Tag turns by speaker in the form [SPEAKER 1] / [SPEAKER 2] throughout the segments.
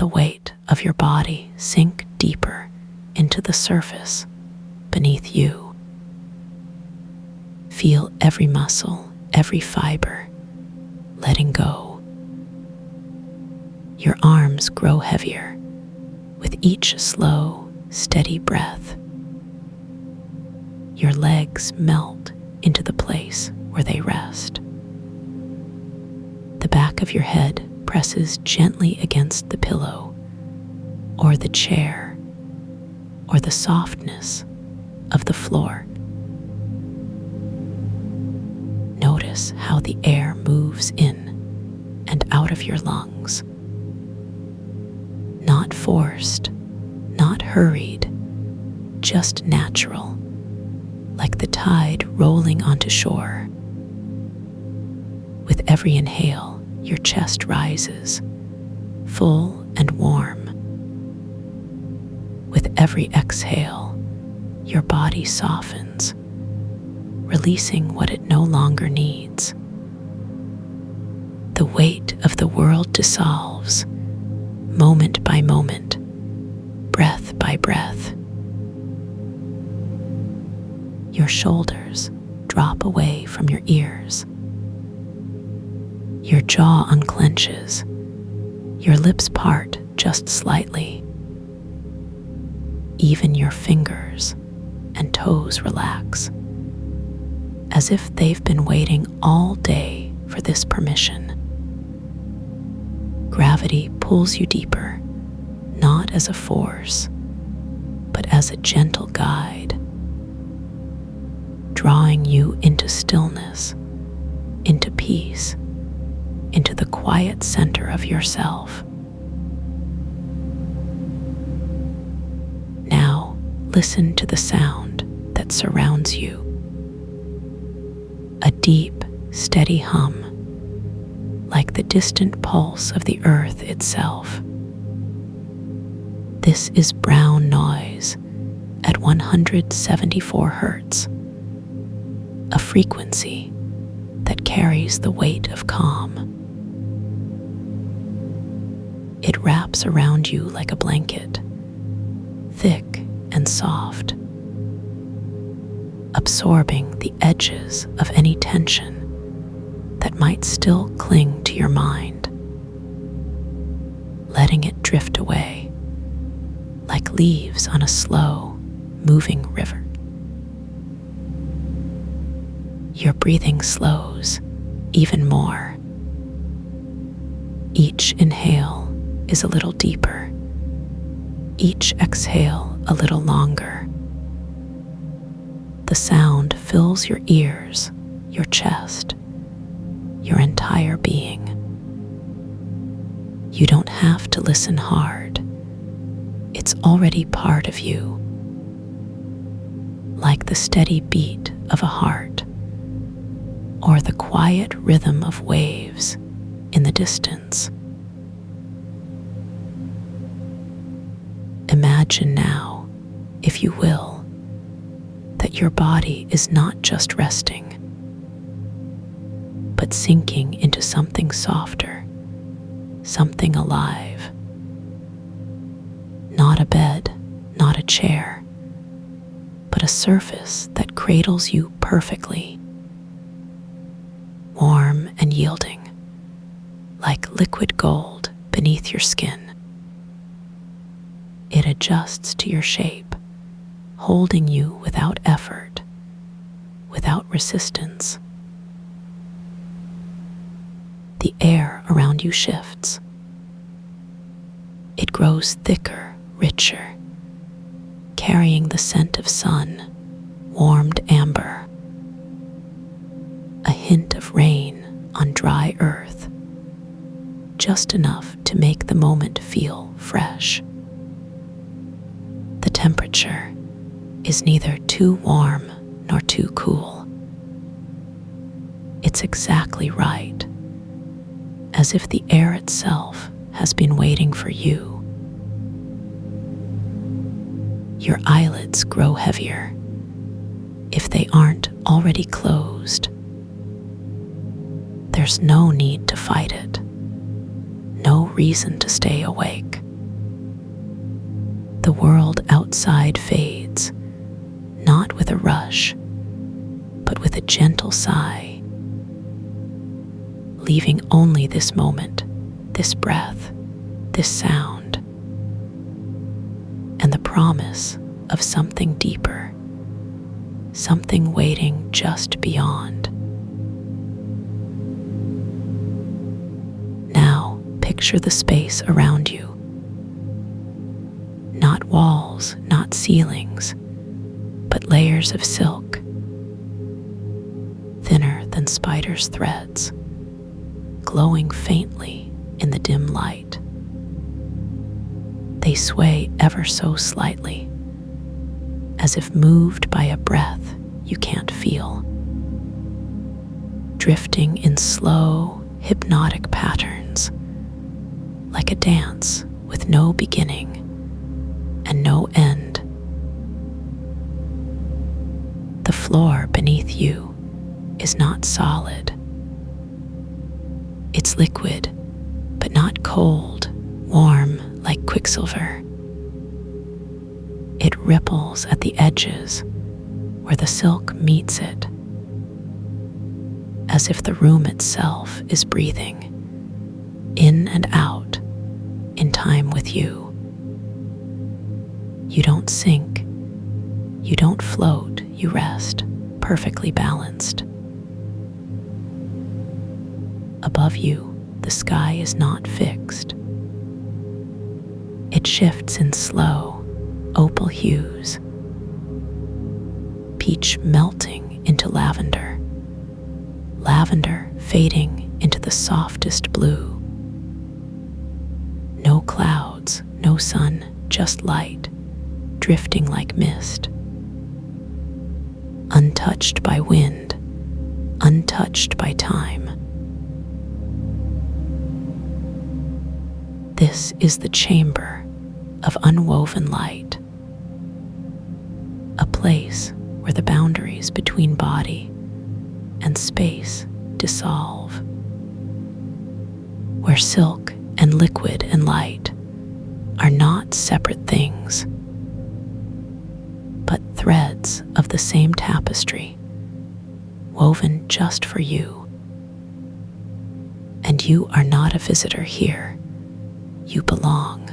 [SPEAKER 1] the weight of your body sink deeper into the surface beneath you. Feel every muscle, every fiber, letting go. Your arms grow heavier with each slow, steady breath. Your legs melt into the place where they rest. The back of your head presses gently against the pillow or the chair or the softness of the floor. Notice how the air moves in and out of your lungs. Not forced, not hurried, just natural, like the tide rolling onto shore. With every inhale, your chest rises, full and warm. With every exhale, your body softens, releasing what it no longer needs. The weight of the world dissolves, moment by moment, breath by breath. Your shoulders drop away from your ears. Your jaw unclenches. Your lips part just slightly. Even your fingers and toes relax, as if they've been waiting all day for this permission. Gravity pulls you deeper, not as a force, but as a gentle guide, drawing you into stillness, into peace, into the quiet center of yourself. Now, listen to the sound that surrounds you. A deep, steady hum, like the distant pulse of the earth itself. This is brown noise at 174 Hertz, a frequency that carries the weight of calm. It wraps around you like a blanket, thick and soft, absorbing the edges of any tension that might still cling to your mind, letting it drift away like leaves on a slow, moving river. Your breathing slows even more. Each inhale is a little deeper, each exhale a little longer. The sound fills your ears, your chest, your entire being. You don't have to listen hard. It's already part of you, like the steady beat of a heart or the quiet rhythm of waves in the distance. Imagine now, if you will, that your body is not just resting, but sinking into something softer, something alive. Not a bed, not a chair, but a surface that cradles you perfectly, warm and yielding, like liquid gold beneath your skin. It adjusts to your shape, holding you without effort, without resistance. The air around you shifts. It grows thicker, richer, carrying the scent of sun, warmed amber, a hint of rain on dry earth, just enough to make the moment feel fresh. The temperature is neither too warm nor too cool. It's exactly right, as if the air itself has been waiting for you. Your eyelids grow heavier, if they aren't already closed. There's no need to fight it, no reason to stay awake. The world outside fades, not with a rush, but with a gentle sigh, leaving only this moment, this breath, this sound, and the promise of something deeper, something waiting just beyond. Now, picture the space around you. Not walls, not ceilings, but layers of silk, thinner than spider's threads, glowing faintly in the dim light. They sway ever so slightly, as if moved by a breath you can't feel, drifting in slow, hypnotic patterns, like a dance with no beginning and no end. The floor beneath you is not solid. It's liquid, but not cold, warm like quicksilver. It ripples at the edges where the silk meets it, as if the room itself is breathing in and out in time with you. You don't sink, you don't float, you rest, perfectly balanced. Above you, the sky is not fixed. It shifts in slow, opal hues, peach melting into lavender, lavender fading into the softest blue. No clouds, no sun, just light, drifting like mist, untouched by wind, untouched by time. This is the chamber of unwoven light, a place where the boundaries between body and space dissolve, where silk and liquid and light are not separate things, but threads of the same tapestry, woven just for you. And you are not a visitor here. You belong.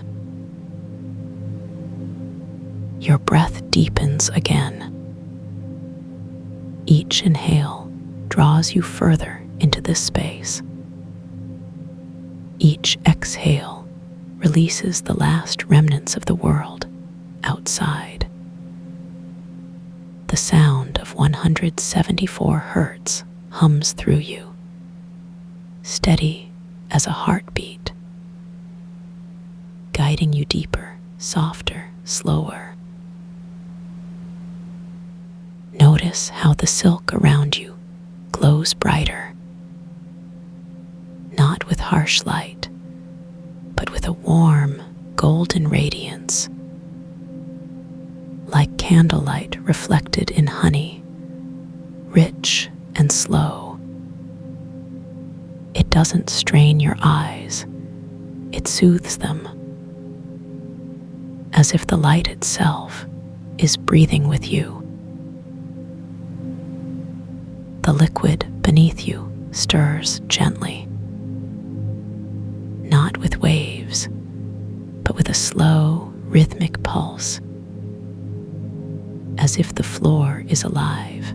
[SPEAKER 1] Your breath deepens again. Each inhale draws you further into this space. Each exhale releases the last remnants of the world outside. The sound of 174 Hertz hums through you, steady as a heartbeat, guiding you deeper, softer, slower. Notice how the silk around you glows brighter, not with harsh light, but with a warm, golden radiance, like candlelight reflected in honey, rich and slow. It doesn't strain your eyes, it soothes them, as if the light itself is breathing with you. The liquid beneath you stirs gently, not with waves, but with a slow, rhythmic pulse, as if the floor is alive,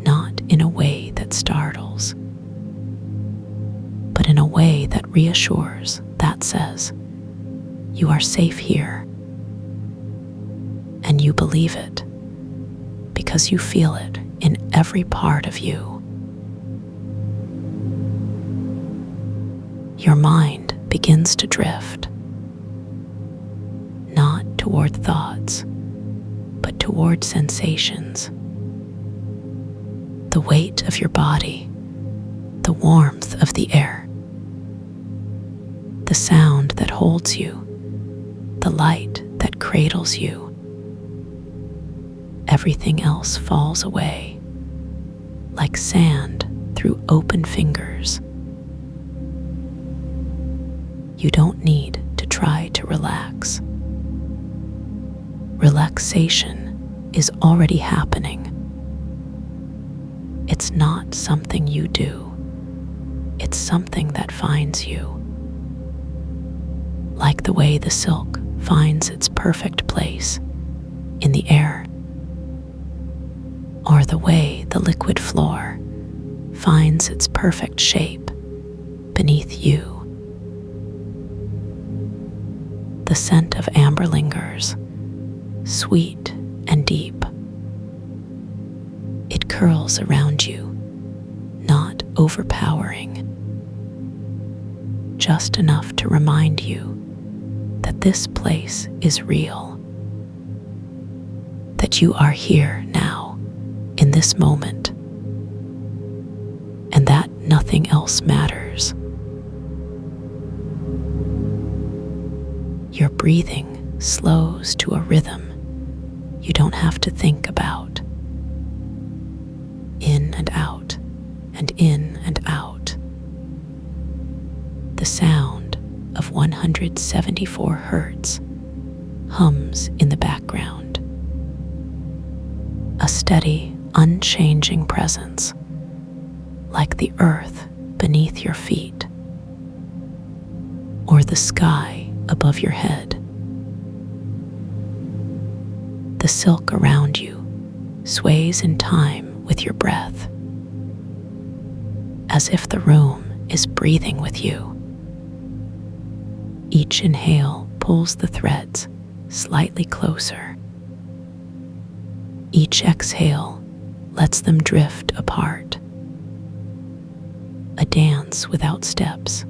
[SPEAKER 1] not in a way that startles, but in a way that reassures, that says, you are safe here. And you believe it, because you feel it in every part of you. Your mind begins to drift, not toward thoughts, but toward sensations. The weight of your body, the warmth of the air, the sound that holds you, the light that cradles you. Everything else falls away, like sand through open fingers. You don't need to try to relax. Relaxation is already happening. It's not something you do. It's something that finds you. Like the way the silk finds its perfect place in the air, or the way the liquid floor finds its perfect shape beneath you. The scent of amber lingers, sweet and deep. It curls around you, not overpowering, just enough to remind you that this place is real, that you are here now, in this moment, and that nothing else matters. Your breathing slows to a rhythm you don't have to think about. In and out, and in and out. The sound of 174 Hertz hums in the background. A steady, unchanging presence, like the earth beneath your feet, or the sky above your head. The silk around you sways in time with your breath, as if the room is breathing with you. Each inhale pulls the threads slightly closer. Each exhale lets them drift apart. A dance without steps,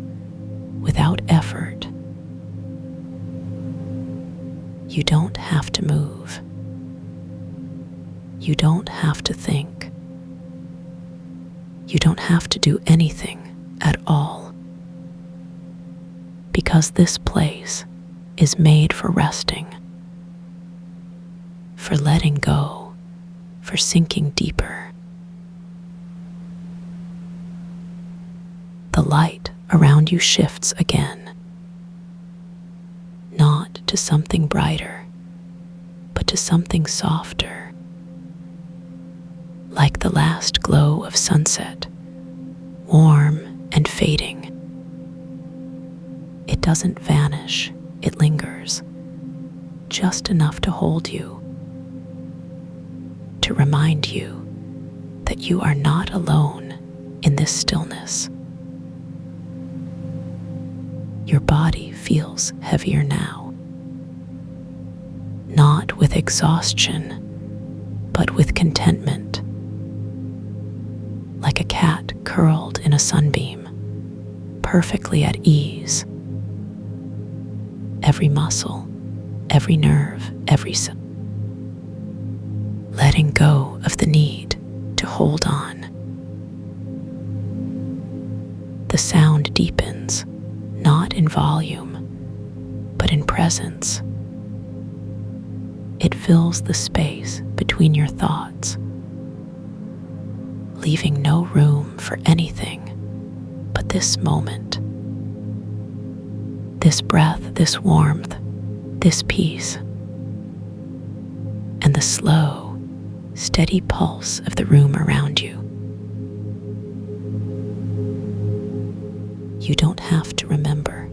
[SPEAKER 1] without effort. You don't have to move. You don't have to think. You don't have to do anything at all. Because this place is made for resting, for letting go, for sinking deeper. The light around you shifts again, not to something brighter, but to something softer, like the last glow of sunset, warm and fading. It doesn't vanish, it lingers, just enough to hold you, to remind you that you are not alone in this stillness. Your body feels heavier now, not with exhaustion, but with contentment, like a cat curled in a sunbeam, perfectly at ease. Every muscle, every nerve, every cell, letting go of the need to hold on. The sound deepens, not in volume, but in presence. It fills the space between your thoughts, leaving no room for anything but this moment. This breath, this warmth, this peace, and the slow, steady pulse of the room around you. You don't have to remember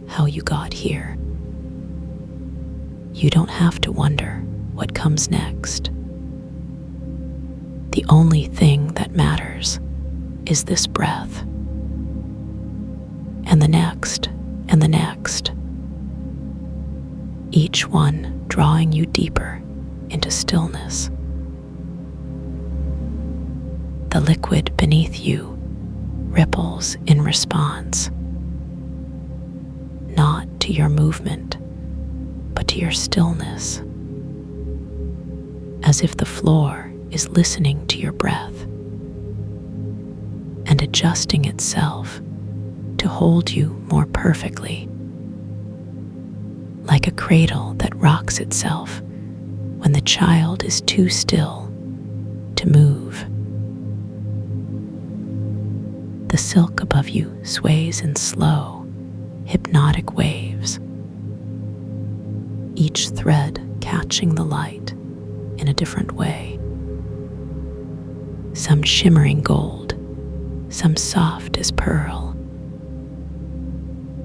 [SPEAKER 1] how you got here. You don't have to wonder what comes next. The only thing that matters is this breath, and the next, and the next, each one drawing you deeper into stillness. The liquid beneath you ripples in response, not to your movement, but to your stillness, as if the floor is listening to your breath and adjusting itself to hold you more perfectly, like a cradle that rocks itself when the child is too still to move. The silk above you sways in slow, hypnotic waves, each thread catching the light in a different way. Some shimmering gold, some soft as pearl,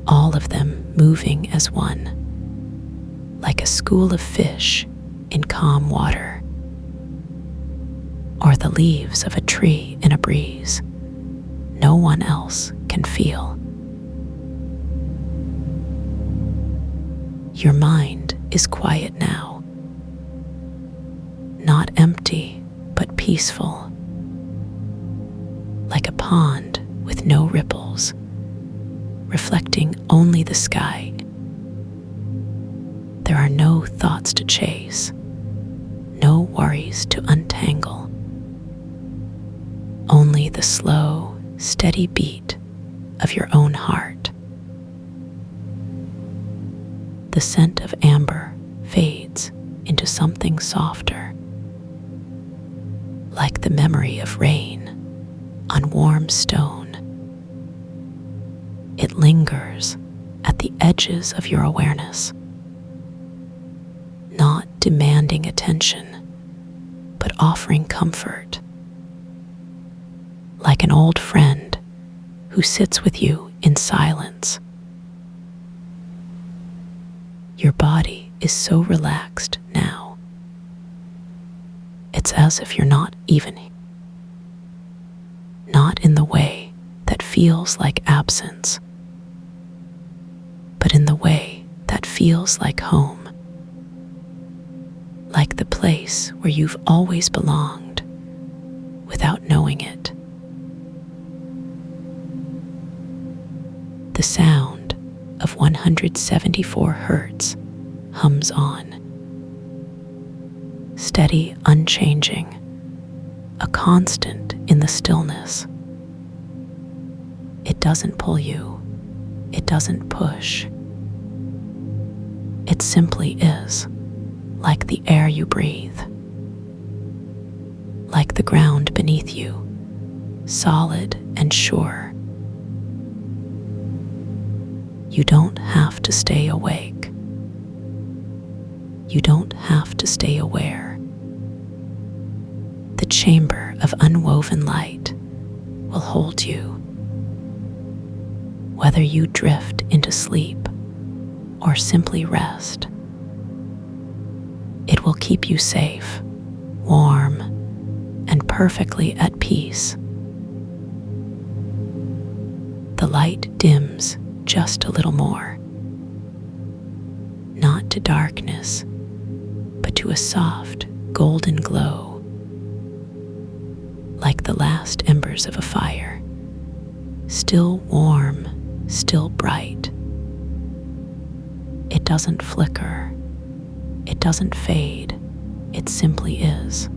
[SPEAKER 1] all of them moving as one, like a school of fish in calm water, or the leaves of a tree in a breeze no one else can feel. Your mind is quiet now, not empty, but peaceful, like a pond with no ripples, reflecting only the sky. There are no thoughts to chase, no worries to untangle, only the slow, steady beat of your own heart. The scent of amber fades into something softer, like the memory of rain on warm stone. It lingers at the edges of your awareness, not demanding attention, but offering comfort, like an old friend who sits with you in silence. Your body is so relaxed now. It's as if you're not even, not in the way that feels like absence, but in the way that feels like home, like the place where you've always belonged without knowing it. The sound of 174 Hertz hums on, steady, unchanging, a constant in the stillness. It doesn't pull you, it doesn't push. It simply is, like the air you breathe, like the ground beneath you, solid and sure. You don't have to stay awake. You don't have to stay aware. The chamber of unwoven light will hold you. Whether you drift into sleep or simply rest, it will keep you safe, warm, and perfectly at peace. The light dims just a little more, not to darkness, but to a soft, golden glow, like the last embers of a fire, still warm, still bright. It doesn't flicker, it doesn't fade, it simply is.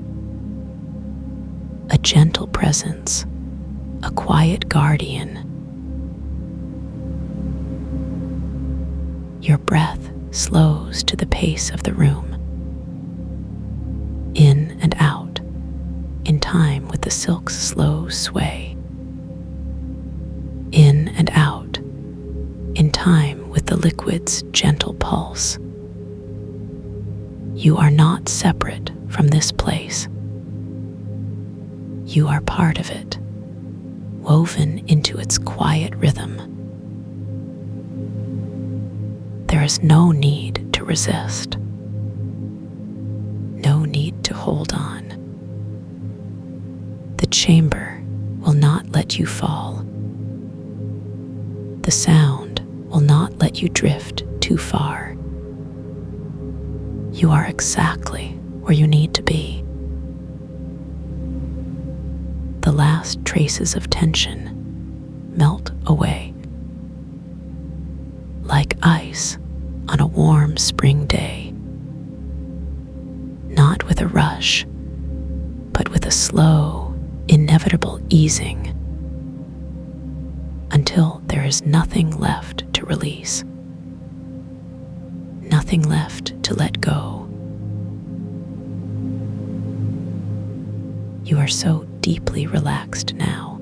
[SPEAKER 1] A gentle presence, a quiet guardian. Your breath slows to the pace of the room, in and out, in time with the silk's slow sway, in and out, in time with the liquid's gentle pulse. You are not separate from this place. You are part of it, woven into its quiet rhythm. There is no need to resist, no need to hold on. The chamber will not let you fall. The sound will not let you drift too far. You are exactly where you need to be. The last traces of tension melt away, like ice on a warm spring day, not with a rush, but with a slow, inevitable easing, until there is nothing left to release, nothing left to let go. You are so deeply relaxed now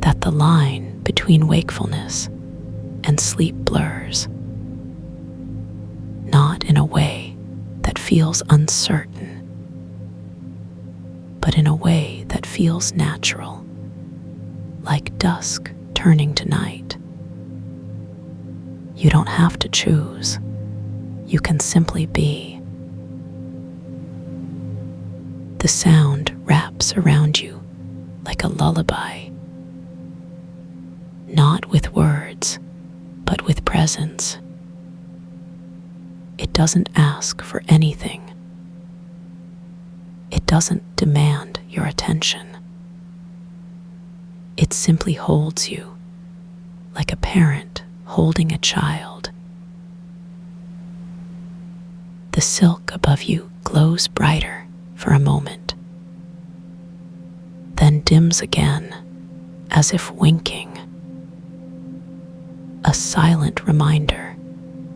[SPEAKER 1] that the line between wakefulness and sleep blurs, not in a way feels uncertain, but in a way that feels natural, like dusk turning to night. You don't have to choose. You can simply be. The sound wraps around you like a lullaby, not with words, but with presence. It doesn't ask for anything. It doesn't demand your attention. It simply holds you like a parent holding a child. The silk above you glows brighter for a moment, then dims again as if winking. A silent reminder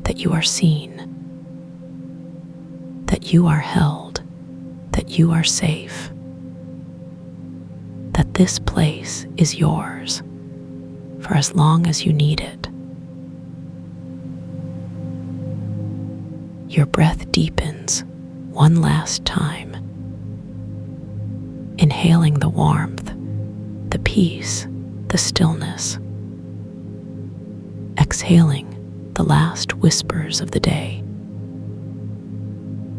[SPEAKER 1] that you are seen, that you are held, that you are safe, that this place is yours for as long as you need it. Your breath deepens one last time, inhaling the warmth, the peace, the stillness. Exhaling the last whispers of the day,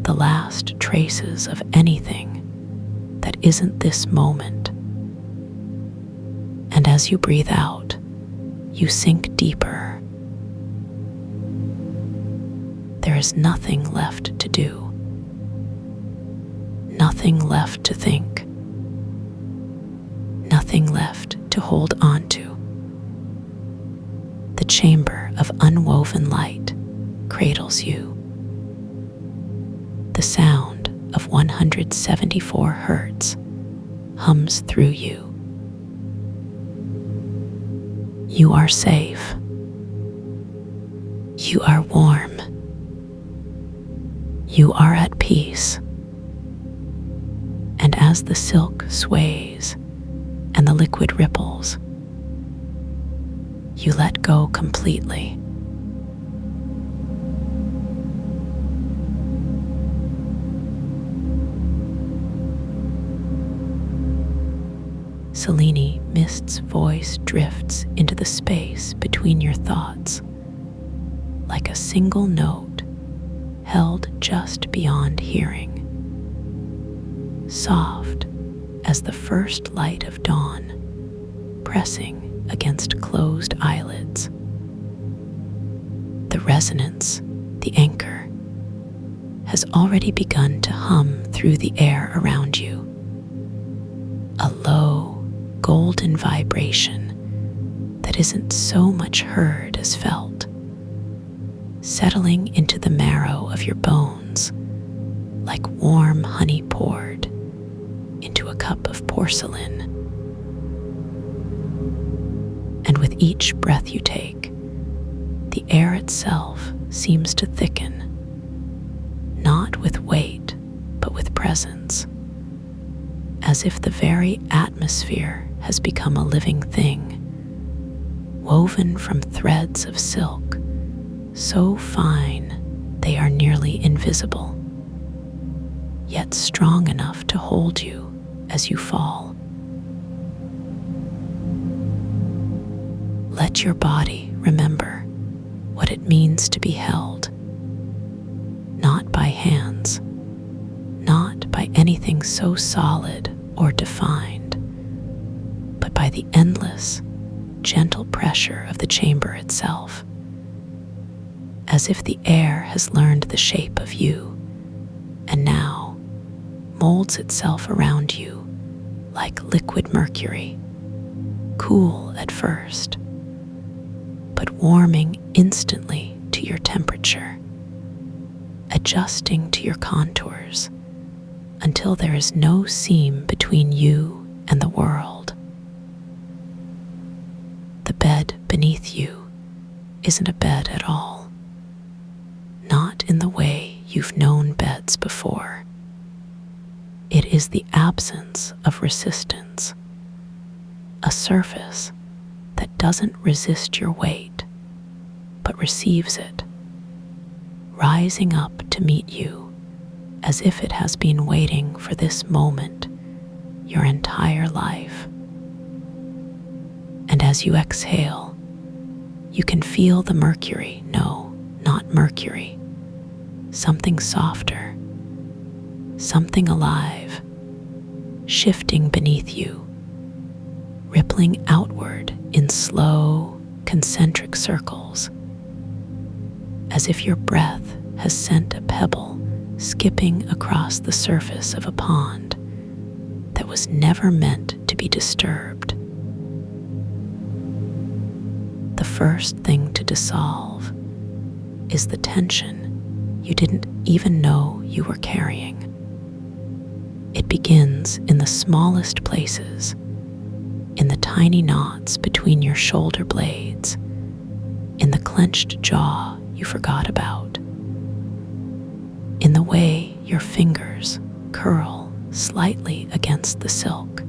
[SPEAKER 1] the last traces of anything that isn't this moment. And as you breathe out, you sink deeper. There is nothing left to do, nothing left to think, nothing left to hold on to. The chamber of unwoven light cradles you. The sound of 174 Hertz hums through you. You are safe. You are warm. You are at peace. And as the silk sways and the liquid ripples, you let go completely. Selene Mist's voice drifts into the space between your thoughts, like a single note held just beyond hearing. Soft as the first light of dawn, pressing against closed eyelids. The resonance, the anchor, has already begun to hum through the air around you. A low, golden vibration that isn't so much heard as felt, settling into the marrow of your bones like warm honey poured into a cup of porcelain. And with each breath you take, the air itself seems to thicken, not with weight, but with presence, as if the very atmosphere has become a living thing, woven from threads of silk, so fine they are nearly invisible, yet strong enough to hold you as you fall. Let your body remember what it means to be held, not by hands, not by anything so solid or defined, but by the endless, gentle pressure of the chamber itself, as if the air has learned the shape of you and now molds itself around you like liquid mercury, cool at first, but warming instantly to your temperature, adjusting to your contours until there is no seam between you and the world. The bed beneath you isn't a bed at all, not in the way you've known beds before. It is the absence of resistance, a surface that doesn't resist your weight, but receives it, rising up to meet you as if it has been waiting for this moment your entire life. And as you exhale, you can feel the mercury, no, not mercury, something softer, something alive, shifting beneath you, rippling outward in slow, concentric circles, as if your breath has sent a pebble skipping across the surface of a pond that was never meant to be disturbed. The first thing to dissolve is the tension you didn't even know you were carrying. It begins in the smallest places, in the tiny knots between your shoulder blades, in the clenched jaw you forgot about, in the way your fingers curl slightly against the silk,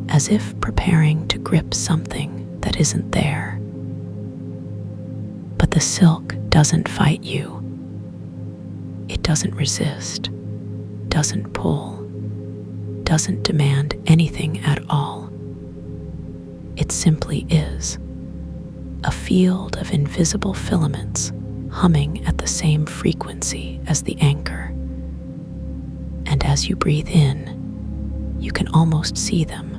[SPEAKER 1] as if preparing to grip something that isn't there. But the silk doesn't fight you. It doesn't resist, doesn't pull, doesn't demand anything at all. It simply is, a field of invisible filaments humming at the same frequency as the anchor. And as you breathe in, you can almost see them,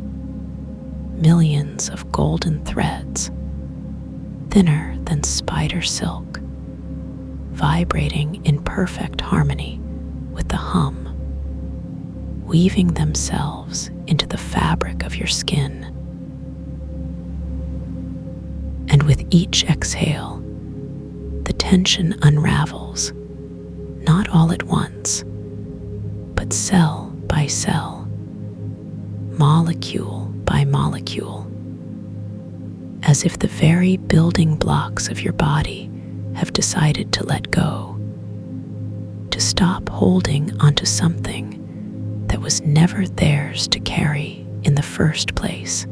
[SPEAKER 1] millions of golden threads, thinner than spider silk, vibrating in perfect harmony with the hum, weaving themselves into the fabric of your skin. And with each exhale, the tension unravels, not all at once, but cell by cell, molecule by molecule, as if the very building blocks of your body have decided to let go, to stop holding onto something that was never theirs to carry in the first place.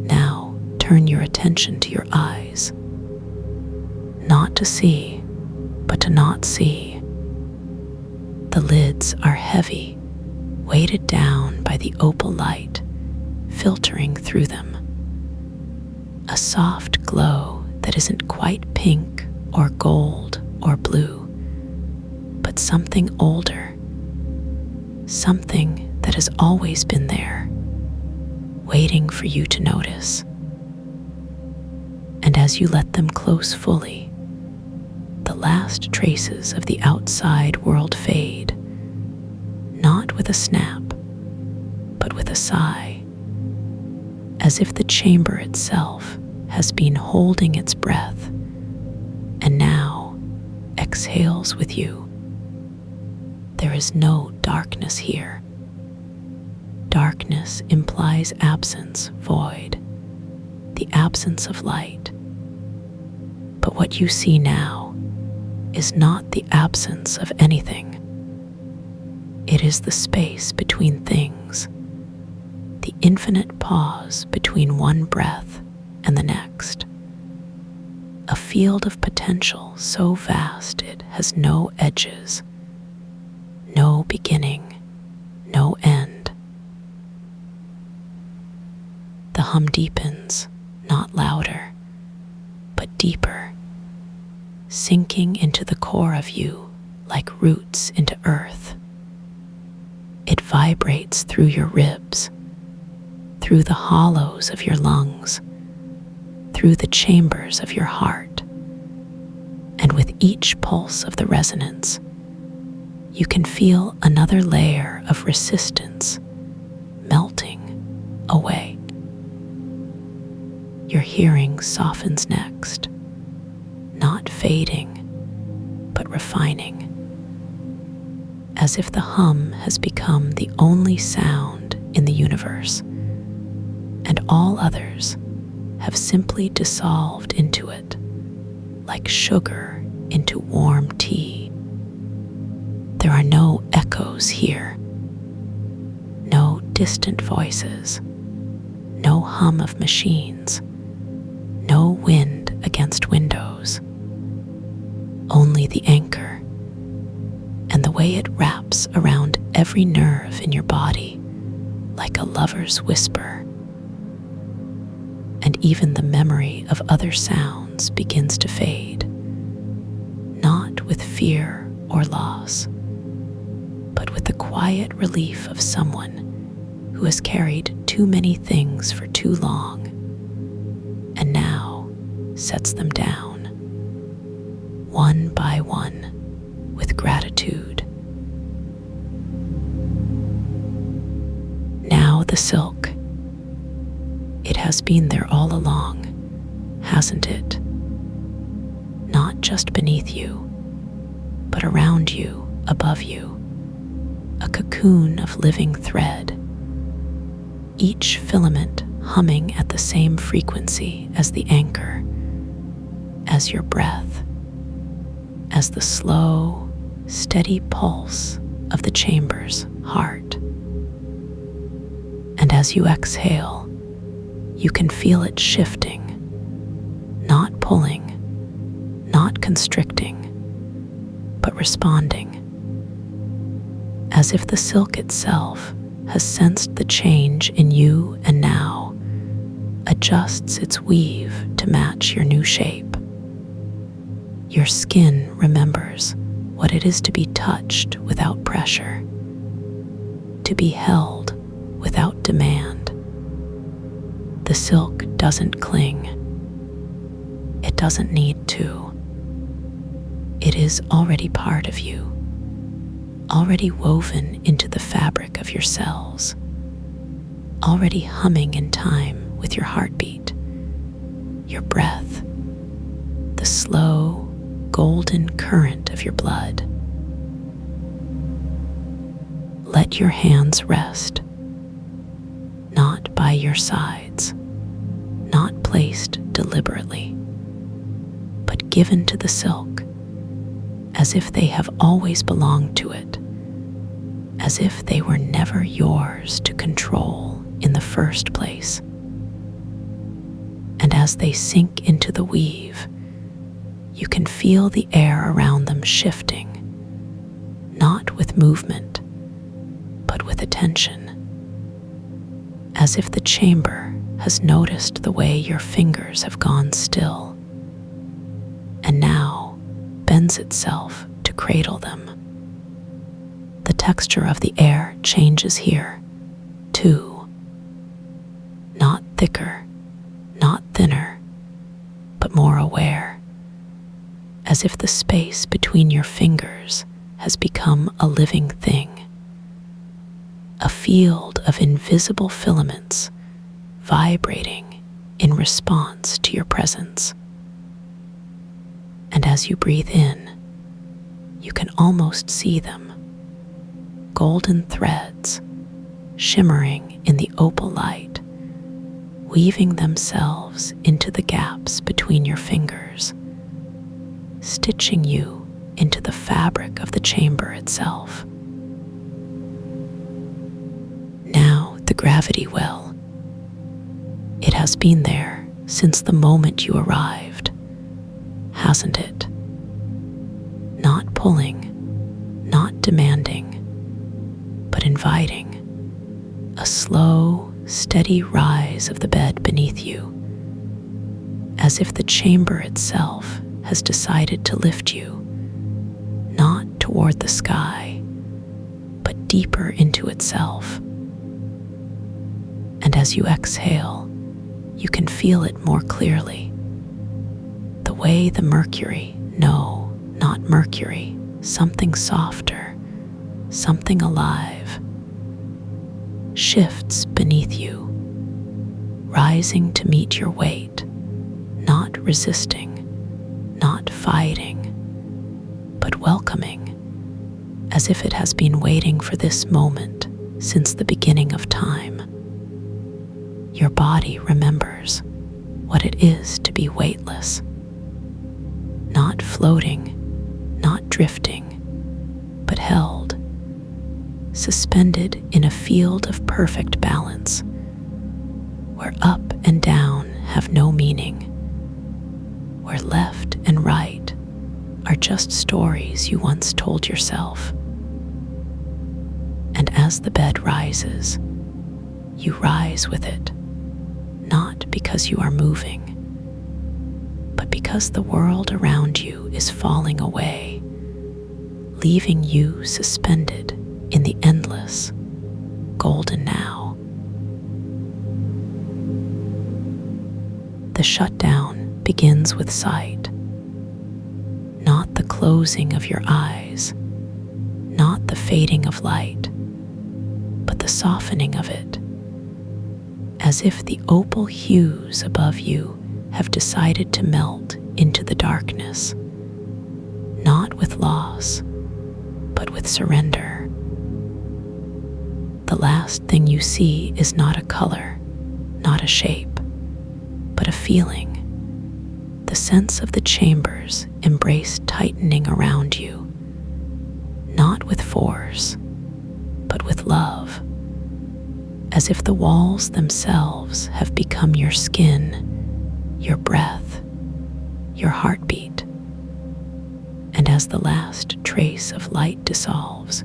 [SPEAKER 1] Now turn your attention to your eyes, not to see, but to not see. The lids are heavy, weighted down by the opal light filtering through them. A soft glow that isn't quite pink or gold or blue, but something older, something that has always been there, waiting for you to notice. And as you let them close fully, the last traces of the outside world fade, not with a snap, but with a sigh, as if the chamber itself has been holding its breath and now exhales with you. There is no darkness here. Darkness implies absence, void, the absence of light. But what you see now is not the absence of anything. It is the space between things, the infinite pause between one breath and the next. A field of potential so vast it has no edges, no beginning, no end. The hum deepens, not louder, but deeper, sinking into the core of you like roots into earth. It vibrates through your ribs, through the hollows of your lungs, through the chambers of your heart. And with each pulse of the resonance, you can feel another layer of resistance melting away. Your hearing softens next, not fading, but refining, as if the hum has become the only sound in the universe, and all others have simply dissolved into it, like sugar into warm tea. There are no echoes here, no distant voices, no hum of machines, no wind against windows. the anchor and the way it wraps around every nerve in your body like a lover's whisper. And even the memory of other sounds begins to fade, not with fear or loss, but with the quiet relief of someone who has carried too many things for too long and now sets them down, one by one, with gratitude. Now the silk. It has been there all along, hasn't it? Not just beneath you, but around you, above you, a cocoon of living thread, each filament humming at the same frequency as the anchor, as your breath, as the slow, steady pulse of the chamber's heart. And as you exhale, you can feel it shifting, not pulling, not constricting, but responding, as if the silk itself has sensed the change in you and now adjusts its weave to match your new shape. Your skin remembers what it is to be touched without pressure, to be held without demand. The silk doesn't cling. It doesn't need to. It is already part of you, already woven into the fabric of your cells, already humming in time with your heartbeat, your breath, the slow, golden current of your blood. Let your hands rest, not by your sides, not placed deliberately, but given to the silk, as if they have always belonged to it, as if they were never yours to control in the first place. And as they sink into the weave, you can feel the air around them shifting, not with movement, but with attention, as if the chamber has noticed the way your fingers have gone still, and now bends itself to cradle them. The texture of the air changes here, too. Not thicker, not thinner, but more aware, as if the space between your fingers has become a living thing, a field of invisible filaments vibrating in response to your presence. And as you breathe in, you can almost see them, golden threads shimmering in the opal light, weaving themselves into the gaps between your fingers, stitching you into the fabric of the chamber itself. Now the gravity well. It has been there since the moment you arrived, hasn't it? Not pulling, not demanding, but inviting, a slow, steady rise of the bed beneath you, as if the chamber itself has decided to lift you, not toward the sky, but deeper into itself. And as you exhale, you can feel it more clearly. The way the mercury, no, not mercury, something softer, something alive, shifts beneath you, rising to meet your weight, not resisting, not fighting, but welcoming, as if it has been waiting for this moment since the beginning of time. Your body remembers what it is to be weightless, not floating, not drifting, but held, suspended in a field of perfect balance, where up and down have no meaning, where left and right are just stories you once told yourself. And as the bed rises, you rise with it, not because you are moving, but because the world around you is falling away, leaving you suspended in the endless, golden now. The shutdown begins with sight, not the closing of your eyes, not the fading of light, but the softening of it, as if the opal hues above you have decided to melt into the darkness, not with loss, but with surrender. The last thing you see is not a color, not a shape, but a feeling, the sense of the chambers embraced tightening around you, not with force, but with love, as if the walls themselves have become your skin, your breath, your heartbeat. And as the last trace of light dissolves,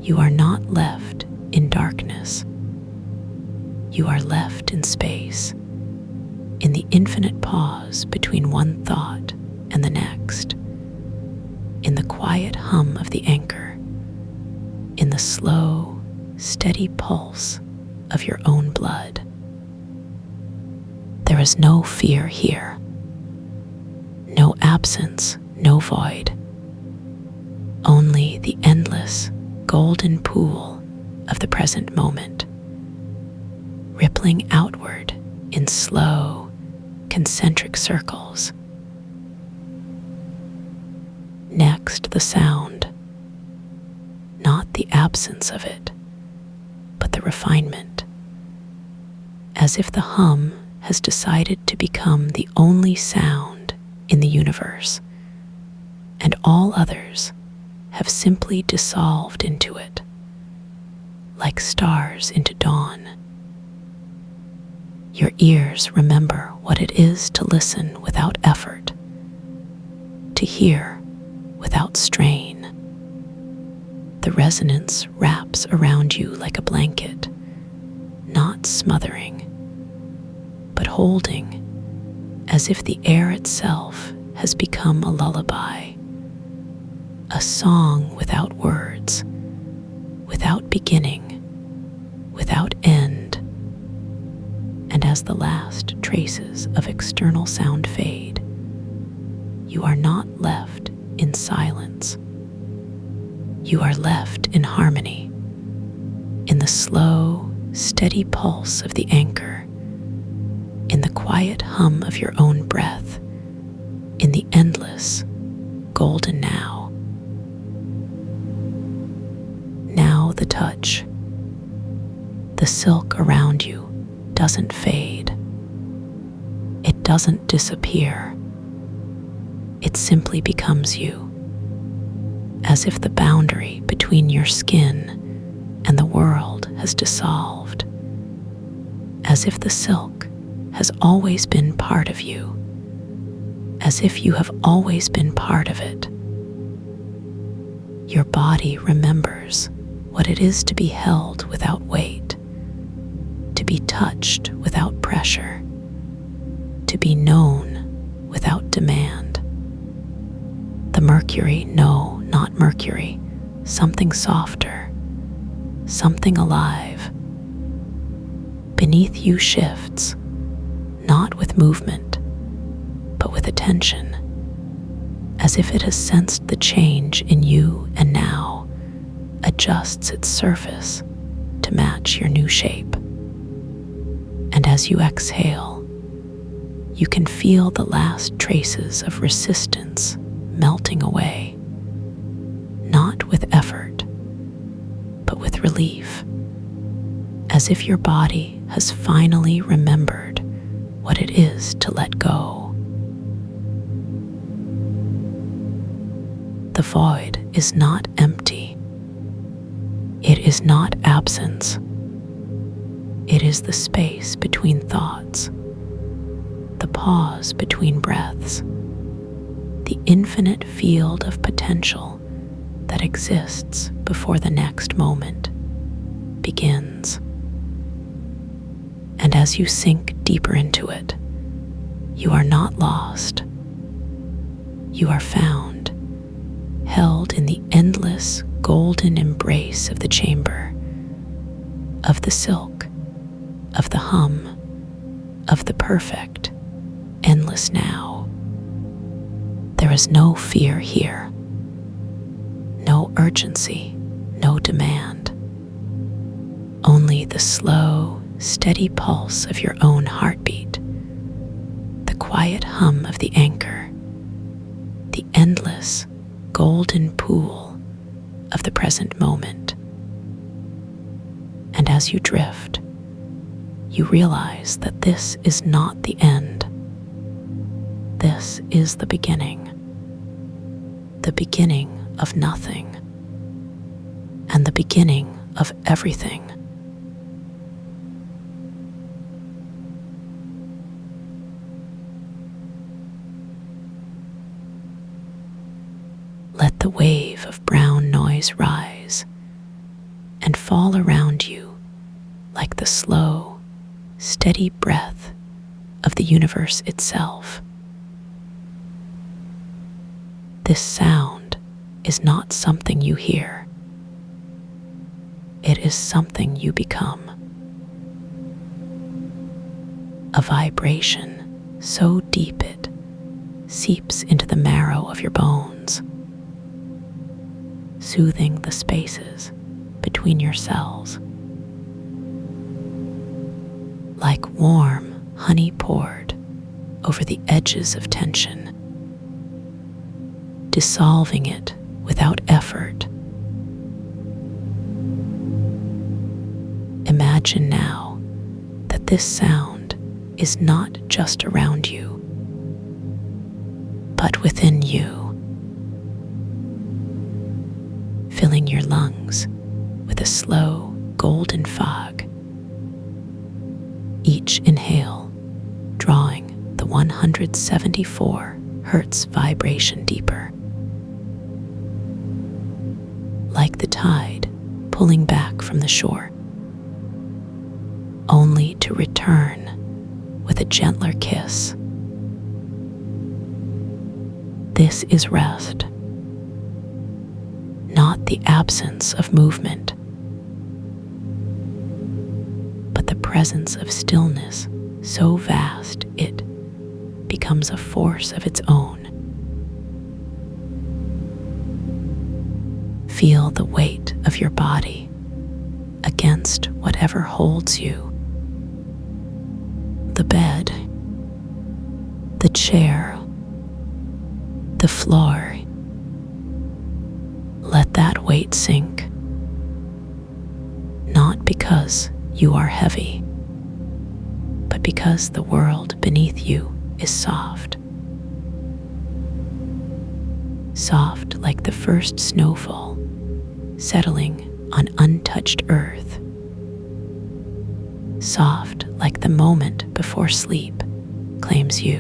[SPEAKER 1] you are not left in darkness. You are left in space, in the infinite pause between one thought and the next, in the quiet hum of the anchor, in the slow, steady pulse of your own blood. There is no fear here, no absence, no void, only the endless, golden pool of the present moment, rippling outward in slow, concentric circles. Next, the sound, not the absence of it, but the refinement, as if the hum has decided to become the only sound in the universe, and all others have simply dissolved into it, like stars into dawn. Your ears remember what it is to listen without effort, to hear without strain. The resonance wraps around you like a blanket, not smothering, but holding, as if the air itself has become a lullaby, a song without words, without beginning, without end. And as the last traces of external sound fade, you are not left in silence. You are left in harmony, in the slow, steady pulse of the anchor, in the quiet hum of your own breath, in the endless, golden now. Now the touch. The silk around you doesn't fade. It doesn't disappear. It simply becomes you, as if the boundary between your skin and the world has dissolved, as if the silk has always been part of you, as if you have always been part of it. Your body remembers what it is to be held without weight, to be touched without pressure, to be known without demand. The mercury, no, not mercury, something softer, something alive, beneath you shifts, not with movement, but with attention, as if it has sensed the change in you and now adjusts its surface to match your new shape. And as you exhale, you can feel the last traces of resistance melting away, not with effort, but with relief, as if your body has finally remembered what it is to let go. The void is not empty. It is not absence. It is the space between thoughts, the pause between breaths, the infinite field of potential that exists before the next moment begins. And as you sink deeper into it, you are not lost. You are found, held in the endless golden embrace of the chamber, of the silk, of the hum, of the perfect, endless now. There is no fear here, no urgency, no demand, only the slow, steady pulse of your own heartbeat, the quiet hum of the anchor, the endless, golden pool of the present moment. And as you drift, you realize that this is not the end. This is the beginning of nothing, and the beginning of everything. Let the wave of brown noise rise and fall around you like the slow, steady breath of the universe itself. This sound is not something you hear. It is something you become. A vibration so deep it seeps into the marrow of your bones, soothing the spaces between your cells. Like warm honey poured over the edges of tension, dissolving it without effort. Imagine now that this sound is not just around you, but within you, filling your lungs with a slow golden fog. Each inhale drawing the 174 Hertz vibration deeper. Like the tide pulling back from the shore, only to return with a gentler kiss. This is rest, not the absence of movement, but the presence of stillness so vast it becomes a force of its own. Feel the weight of your body against whatever holds you. The bed, the chair, the floor. Let that weight sink, not because you are heavy, but because the world beneath you is soft. Soft like the first snowfall settling on untouched earth. Soft like the moment before sleep claims you.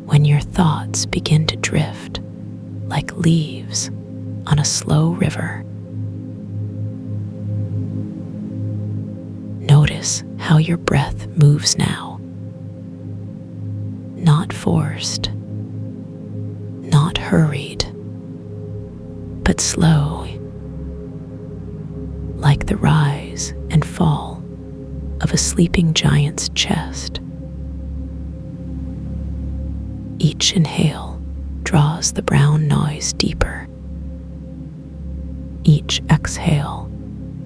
[SPEAKER 1] When your thoughts begin to drift like leaves on a slow river, notice how your breath moves now. Not forced, not hurried, but slow, like the rise and fall of a sleeping giant's chest. Each inhale draws the brown noise deeper. Each exhale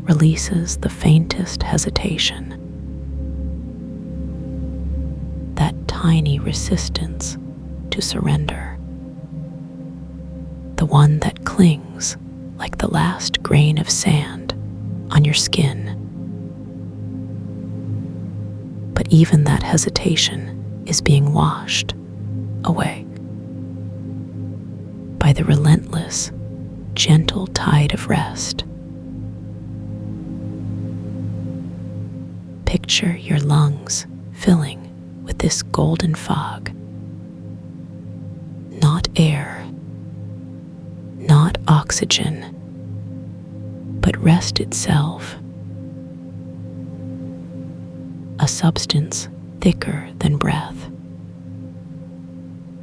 [SPEAKER 1] releases the faintest hesitation. That tiny resistance to surrender. The one that clings like the last grain of sand on your skin. But even that hesitation is being washed away by the relentless, gentle tide of rest. Picture your lungs filling with this golden fog, air, not oxygen, but rest itself, a substance thicker than breath,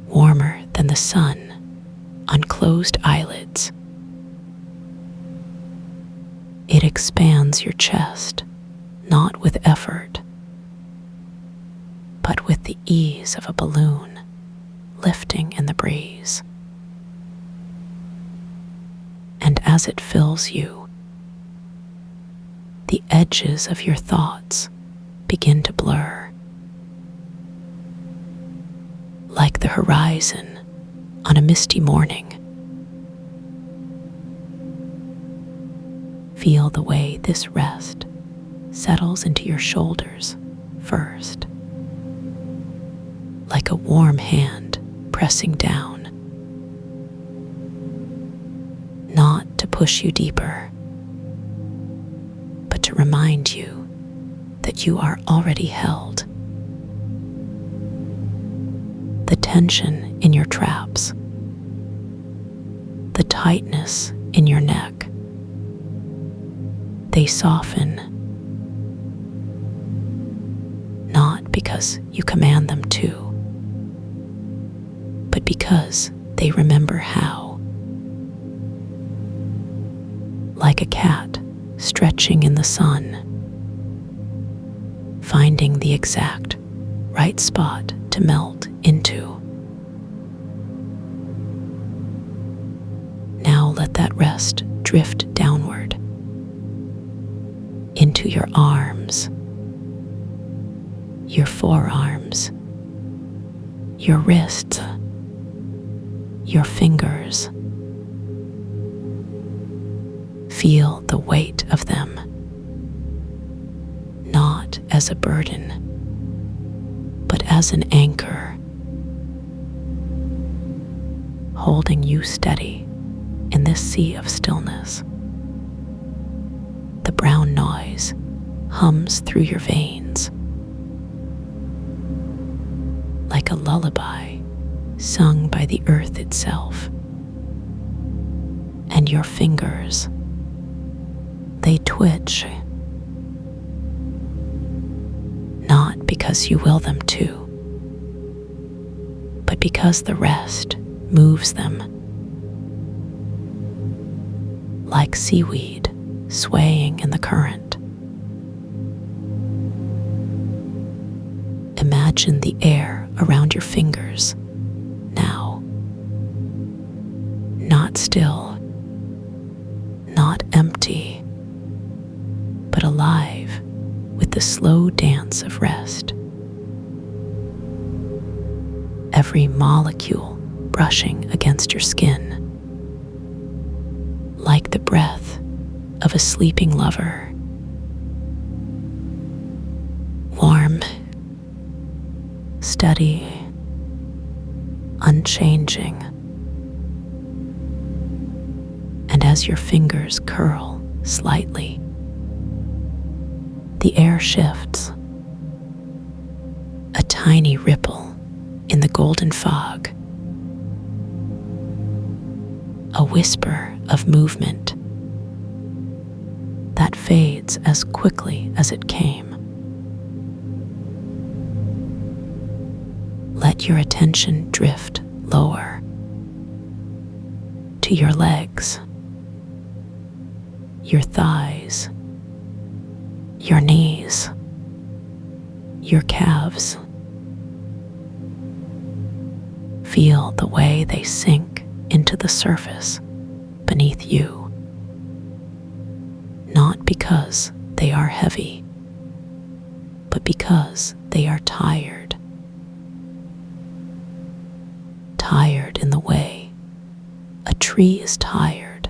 [SPEAKER 1] warmer than the sun on closed eyelids. It expands your chest, not with effort, but with the ease of a balloon lifting in the breeze. And as it fills you, the edges of your thoughts begin to blur, like the horizon on a misty morning. Feel the way this rest settles into your shoulders first, like a warm hand pressing down, not to push you deeper, but to remind you that you are already held. The tension in your traps, the tightness in your neck, they soften, not because you command them to, but because they remember how. Like a cat stretching in the sun, finding the exact right spot to melt into. Now let that rest drift downward into your arms, your forearms, your wrists, your fingers. Feel the weight of them, not as a burden, but as an anchor, holding you steady in this sea of stillness. The brown noise hums through your veins, like a lullaby sung by the earth itself. And your fingers, they twitch, not because you will them to, but because the rest moves them, like seaweed swaying in the current. Imagine the air around your fingers now, not still, not empty, but alive with the slow dance of rest. Every molecule brushing against your skin, like the breath of a sleeping lover. Warm, steady, unchanging. And as your fingers curl slightly, the air shifts. A tiny ripple in the golden fog. A whisper of movement that fades as quickly as it came. Let your attention drift lower to your legs, your thighs, your knees, your calves. Feel the way they sink into the surface beneath you. Not because they are heavy, but because they are tired. Tired in the way a tree is tired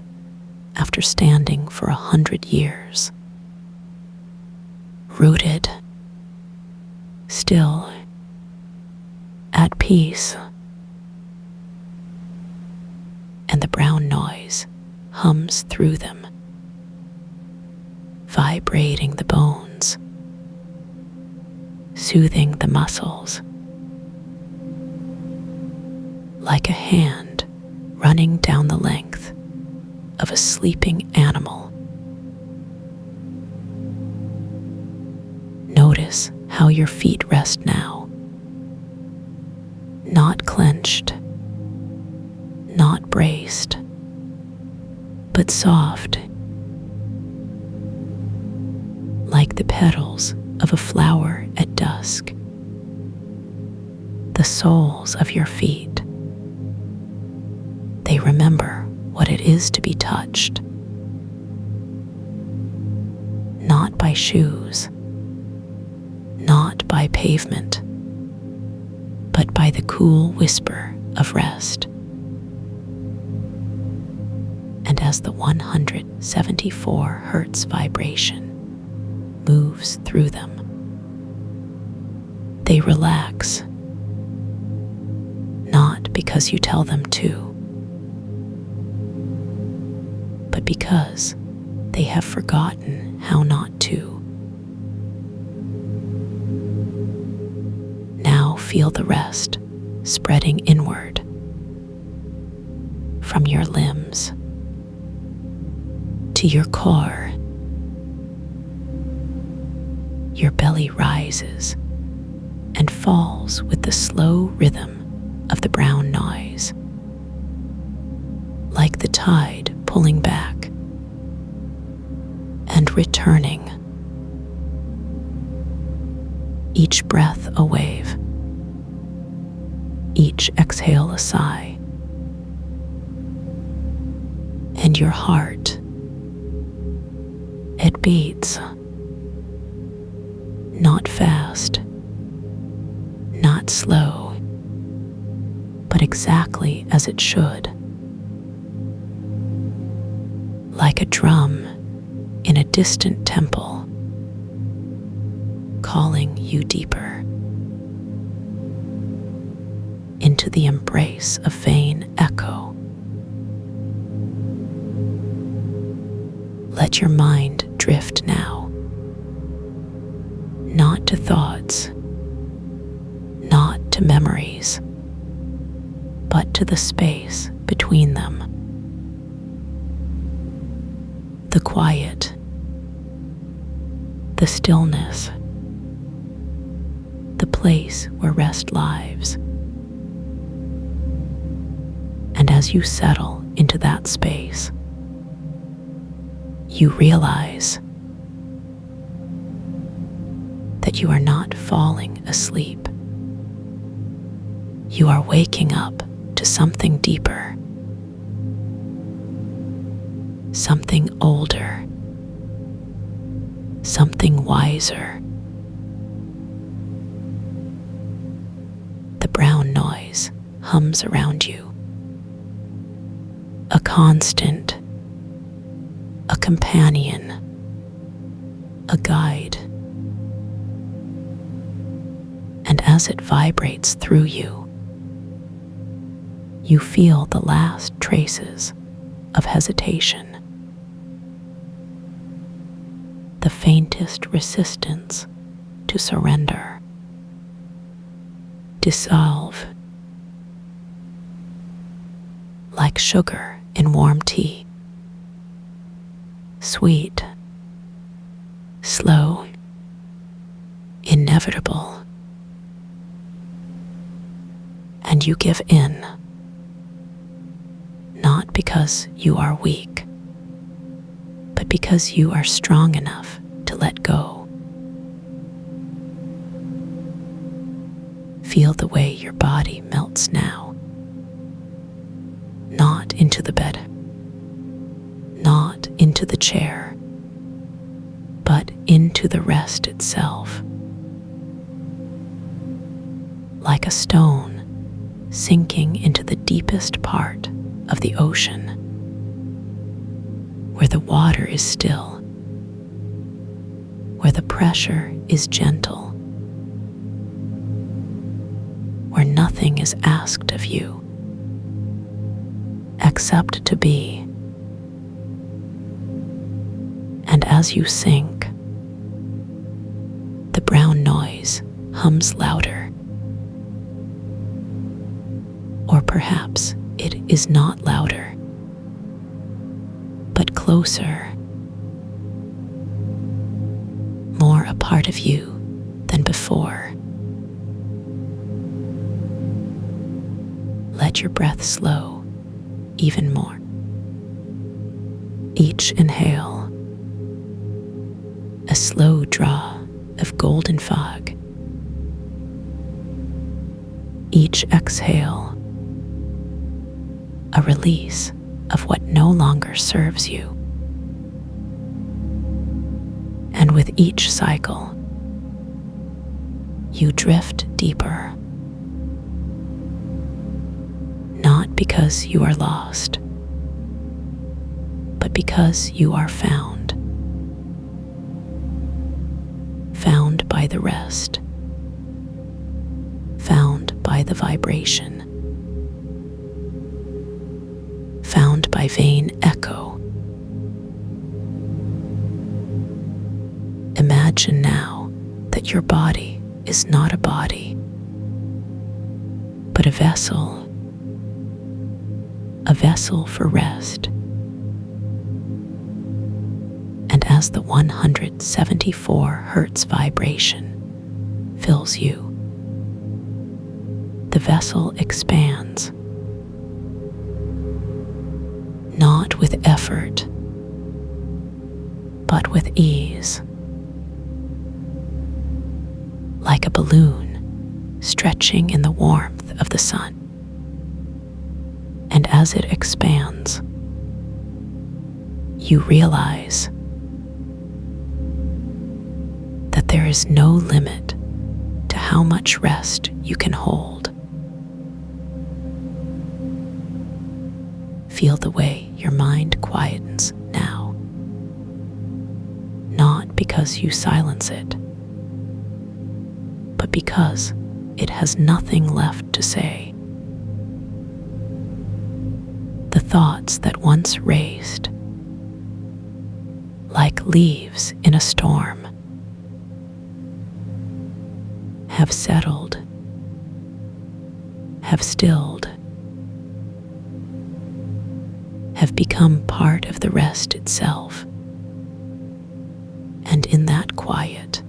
[SPEAKER 1] after standing for 100 years. Rooted, still, at peace. And the brown noise hums through them, vibrating the bones, soothing the muscles, like a hand running down the length of a sleeping animal. Notice how your feet rest now, not clenched, not braced, but soft, like the petals of a flower at dusk. The soles of your feet, they remember what it is to be touched, not by shoes, not by pavement, but by the cool whisper of rest. And as the 174 Hertz vibration moves through them, they relax, not because you tell them to, but because they have forgotten how not to. Now feel the rest spreading inward from your limbs to your core. Your belly rises and falls with the slow rhythm of the brown noise, like the tide pulling back and returning. Each breath a wave, each exhale a sigh, and your heart, it beats, not fast, not slow, but exactly as it should, like a drum in a distant temple, calling you deeper into the embrace of vain echo. Let your mind drift now, not to thoughts, not to memories, but to the space between them. The quiet, the stillness, the place where rest lives. And as you settle into that space, you realize that you are not falling asleep. You are waking up to something deeper, something older, something wiser. The brown noise hums around you, a constant, a companion, a guide. And as it vibrates through you, you feel the last traces of hesitation, the faintest resistance to surrender, dissolve like sugar in warm tea, sweet, slow, inevitable. And you give in, not because you are weak, but because you are strong enough to let go. Feel the way your body melts now, not into the bed, not into the chair, but into the rest itself. Like a stone sinking into the deepest part of the ocean, where the water is still, where the pressure is gentle, where nothing is asked of you except to be. And as you sink, the brown noise hums louder. Or perhaps It is not louder, but closer, more a part of you than before. Let your breath slow even more. Each inhale, a slow draw of golden fog. Each exhale, a release of what no longer serves you. And with each cycle, you drift deeper, not because you are lost, but because you are found. Found by the rest, found by the vibration, found by vain echo. Imagine now that your body is not a body, but a vessel for rest. And as the 174 Hertz vibration fills you, the vessel expands, not with effort, but with ease, like a balloon stretching in the warmth of the sun. And as it expands, you realize that there is no limit to how much rest you can hold. Feel the way your mind quietens now, not because you silence it, but because it has nothing left to say. The thoughts that once raced, like leaves in a storm, have settled, have stilled, have become part of the rest itself. And in that quiet,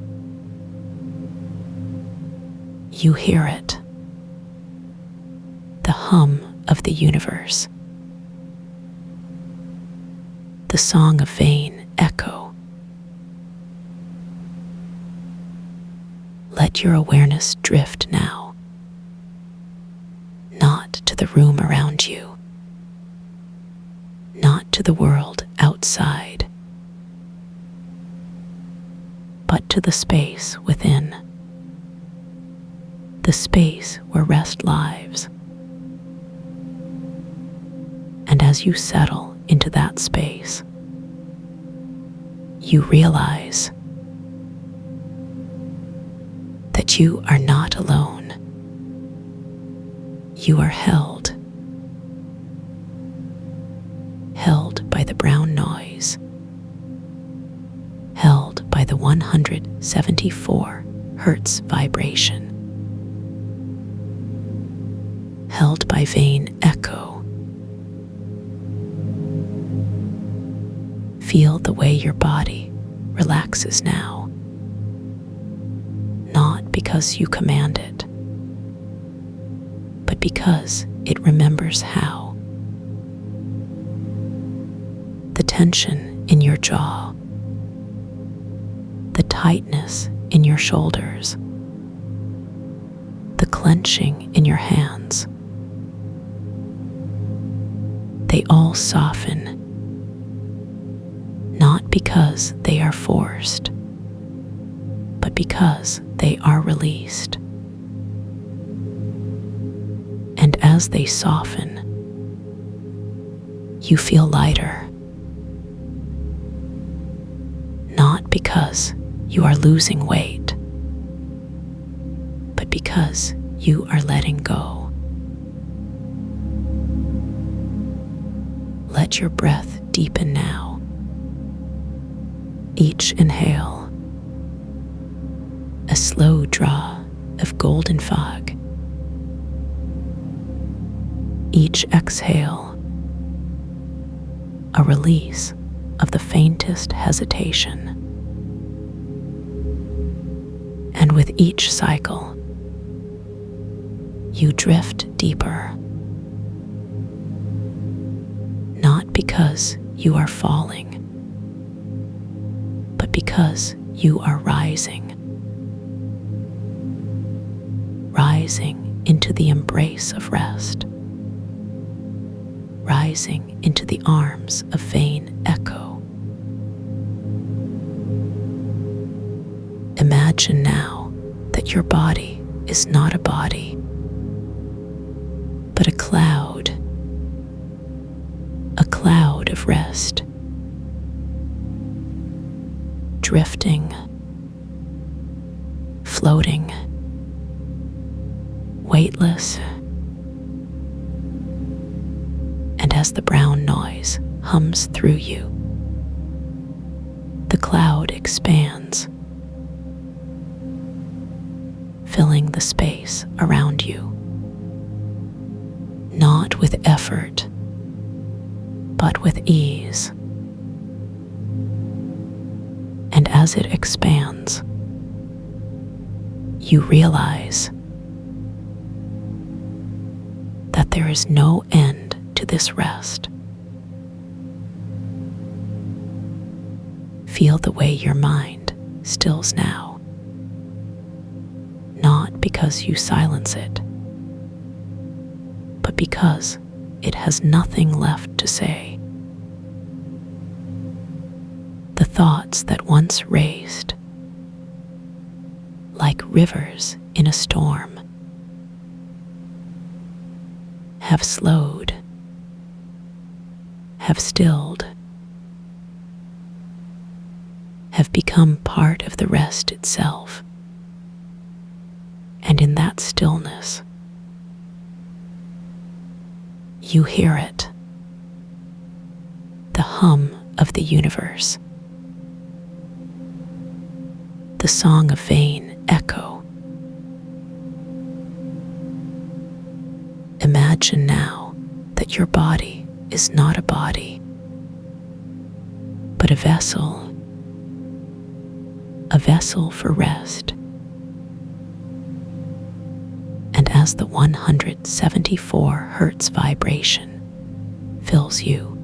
[SPEAKER 1] you hear it, the hum of the universe, the song of vain echo. Let your awareness drift now, not to the room around you, not to the world outside, but to the space within, the space where rest lives. And as you settle into that space, you realize that you are not alone. You are held by the brown noise, held by the 174 Hertz vibration, held by vain echo. Feel the way your body relaxes now, not because you command it, but because it remembers how. The tension in your jaw, the tightness in your shoulders, the clenching in your hands, they all soften, not because they are forced, but because they are released. And as they soften, you feel lighter, not because you are losing weight, but because you are letting go. Let your breath deepen now. Each inhale, a slow draw of golden fog. each exhale, a release of the faintest hesitation. And with each cycle, you drift deeper, not because you are falling, but because you are rising into the embrace of rest, rising into the arms of vain echo. Imagine now that your body is not a body, but a cloud of rest, drifting, floating, weightless. And as the brown noise hums through you, the cloud expands, filling the space around you, not with effort, but with ease. And as it expands, you realize that there is no end to this rest. Feel the way your mind stills now, not because you silence it, but because it has nothing left to say. The thoughts that once raced, like rivers in a storm, have slowed, have stilled, have become part of the rest itself. And in that stillness, you hear it, the hum of the universe, the song of vain echo. Imagine now that your body is not a body, but a vessel for rest. And as the 174 Hertz vibration fills you,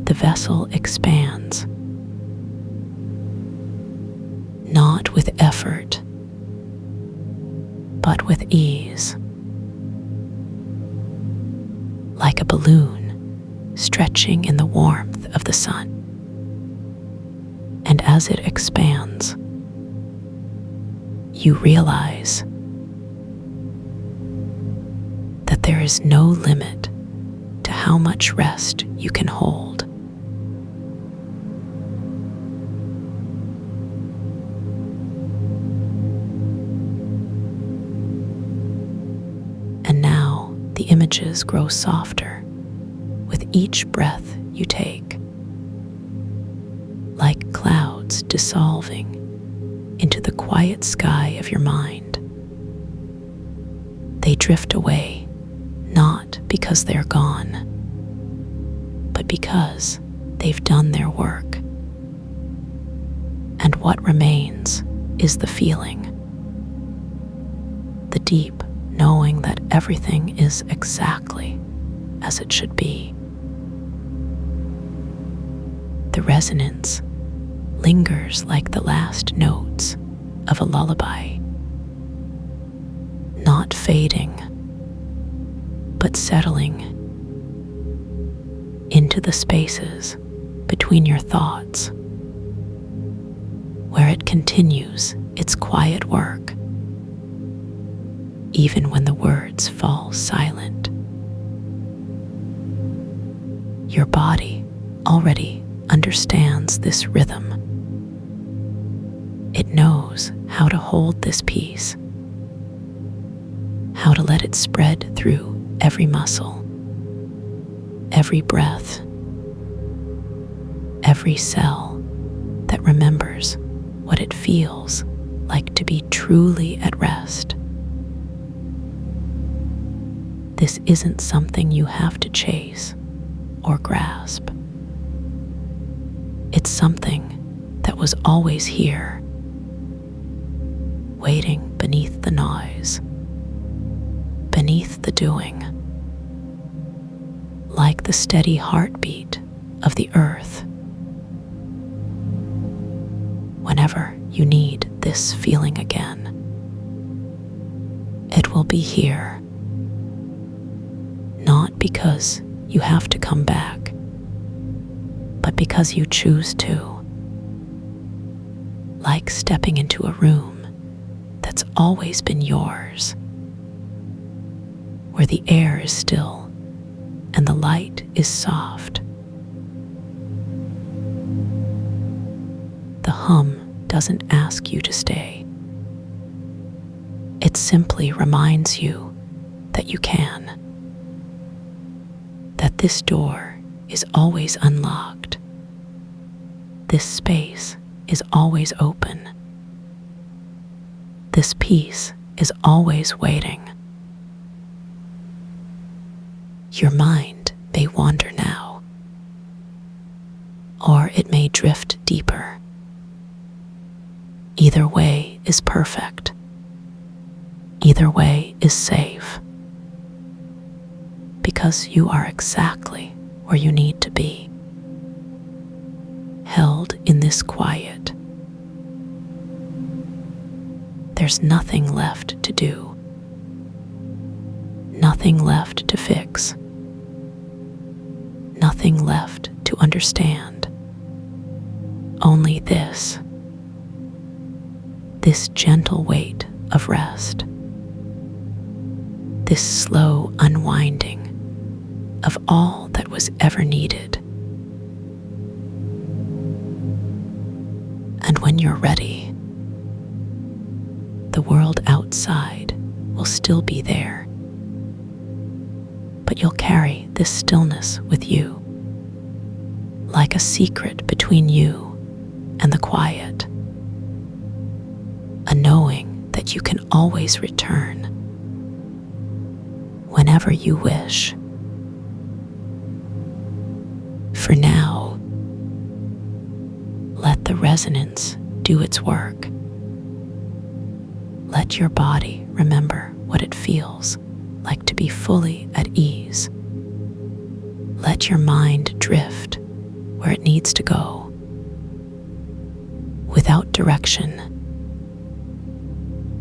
[SPEAKER 1] the vessel expands, not with effort, but with ease, like a balloon stretching in the warmth of the sun. And as it expands, you realize that there is no limit to how much rest you can hold. And now the images grow softer with each breath you take, like clouds dissolving into the quiet sky of your mind. They drift away, not because they're gone, but because they've done their work. And what remains is the feeling, the deep knowing that everything is exactly as it should be. The resonance lingers like the last notes of a lullaby, not fading, but settling into the spaces between your thoughts, where it continues its quiet work, even when the words fall silent. Your body already understands this rhythm. It knows how to hold this peace, how to let it spread through every muscle, every breath, every cell that remembers what it feels like to be truly at rest. This isn't something you have to chase or grasp. It's something that was always here, waiting beneath the noise, beneath the doing, like the steady heartbeat of the earth. Whenever you need this feeling again, it will be here, not because you have to come back, but because you choose to, like stepping into a room that's always been yours, where the air is still and the light is soft. The hum doesn't ask you to stay. It simply reminds you that you can, that this door is always unlocked. This space is always open. This peace is always waiting. Your mind may wander now, or it may drift deeper. Either way is perfect. Either way is safe, because you are exactly where you need to be, held in this quiet. There's nothing left to do, nothing left to fix, nothing left to understand. Only this gentle weight of rest, this slow unwinding of all that was ever needed. And when you're ready, the world outside will still be there, but you'll carry this stillness with you, like a secret between you and the quiet, a knowing that you can always return whenever you wish. For now, let the resonance do its work. Let your body remember what it feels like to be fully at ease. Let your mind drift where it needs to go, without direction,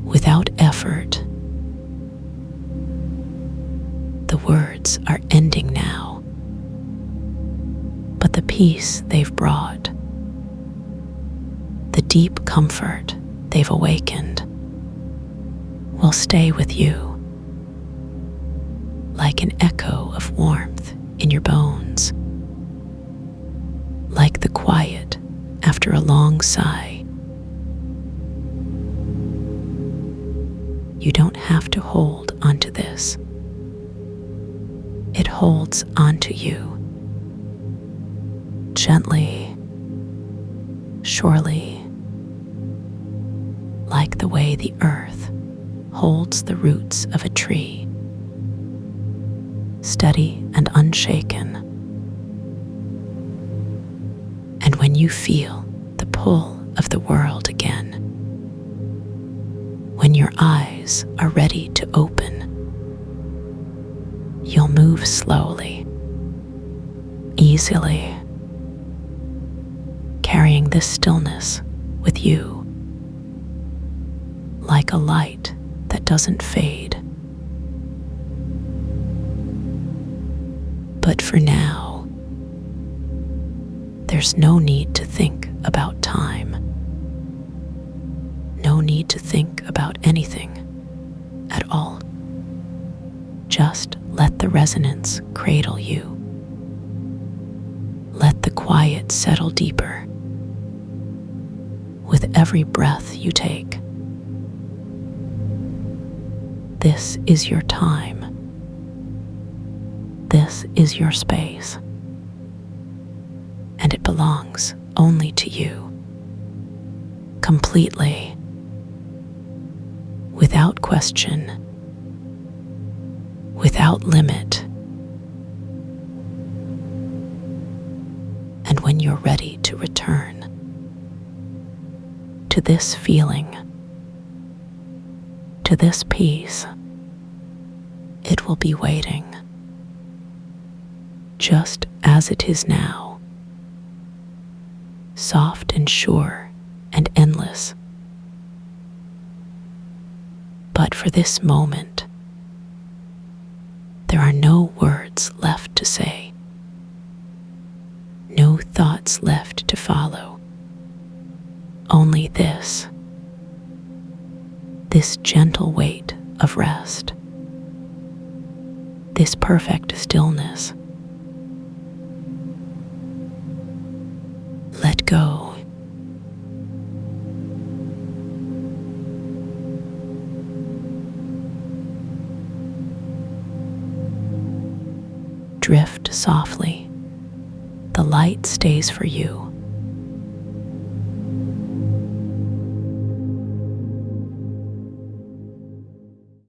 [SPEAKER 1] without effort. The words are ending now, but the peace they've brought, the deep comfort they've awakened, will stay with you, like an echo of warmth in your bones, like the quiet after a long sigh. You don't have to hold onto this. It holds onto you, gently, surely, like the way the earth holds the roots of a tree, steady and unshaken. And when you feel the pull of the world again, when your eyes are ready to open, you'll move slowly, easily, carrying this stillness with you, like a light that doesn't fade. But for now, there's no need to think about time, no need to think about anything at all. Just let the resonance cradle you. Let the quiet settle deeper with every breath you take. This is your time. This is your space. And it belongs only to you, completely, without question, with without limit. And when you're ready to return to this feeling, to this peace, it will be waiting, just as it is now, soft and sure and endless. But for this moment, there are no words left to say, no thoughts left to follow. Only this gentle weight of rest, this perfect stillness. Let go. Drift softly. The light stays for you.